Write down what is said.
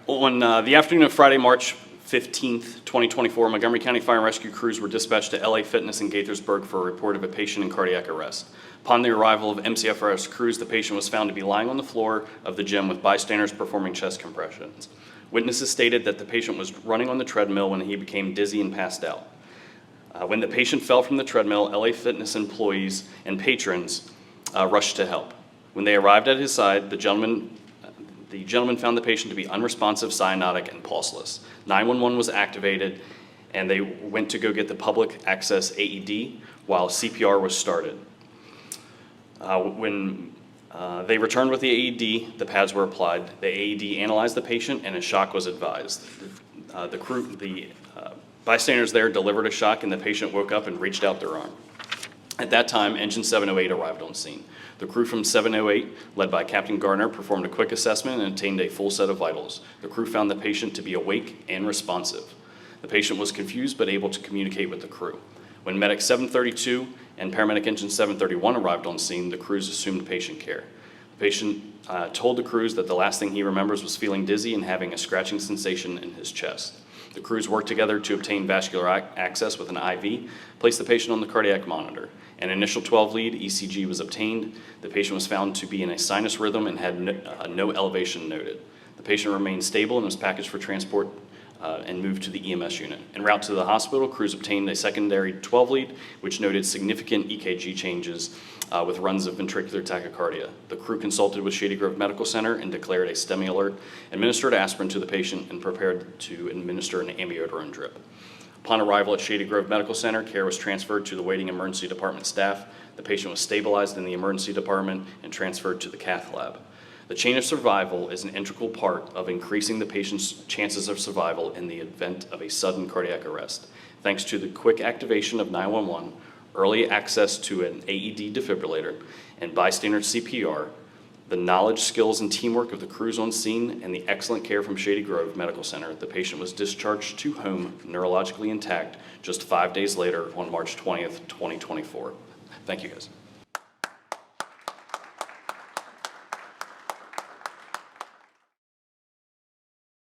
On the afternoon of Friday, March 15th, 2024, Montgomery County Fire and Rescue crews were dispatched to LA Fitness in Gaitherburg for a report of a patient in cardiac arrest. Upon the arrival of MCFRS crews, the patient was found to be lying on the floor of the gym with bystanders performing chest compressions. Witnesses stated that the patient was running on the treadmill when he became dizzy and passed out. When the patient fell from the treadmill, LA Fitness employees and patrons rushed to help. When they arrived at his side, the gentleman found the patient to be unresponsive, cyanotic, and pulseless. 911 was activated, and they went to go get the public access AED while CPR was started. When they returned with the AED, the pads were applied. The AED analyzed the patient, and a shock was advised. The bystanders there delivered a shock, and the patient woke up and reached out their arm. At that time, Engine 708 arrived on scene. The crew from 708, led by Captain Gardner, performed a quick assessment and obtained a full set of vitals. The crew found the patient to be awake and responsive. The patient was confused but able to communicate with the crew. When Medic 732 and Paramedic Engine 731 arrived on scene, the crews assumed patient care. The patient told the crews that the last thing he remembers was feeling dizzy and having a scratching sensation in his chest. The crews worked together to obtain vascular access with an IV, placed the patient on the cardiac monitor. An initial 12-lead ECG was obtained. The patient was found to be in a sinus rhythm and had no elevation noted. The patient remained stable and was packaged for transport and moved to the EMS unit. En route to the hospital, crews obtained a secondary 12-lead, which noted significant EKG changes with runs of ventricular tachycardia. The crew consulted with Shady Grove Medical Center and declared a STEMI alert, administered aspirin to the patient, and prepared to administer an amiodarone drip. Upon arrival at Shady Grove Medical Center, care was transferred to the waiting emergency department staff. The patient was stabilized in the emergency department and transferred to the cath lab. The chain of survival is an integral part of increasing the patient's chances of survival in the event of a sudden cardiac arrest. Thanks to the quick activation of 911, early access to an AED defibrillator, and bystander CPR, the knowledge, skills, and teamwork of the crews on scene, and the excellent care from Shady Grove Medical Center, the patient was discharged to home neurologically intact just 5 days later on March 20th, 2024. Thank you, guys.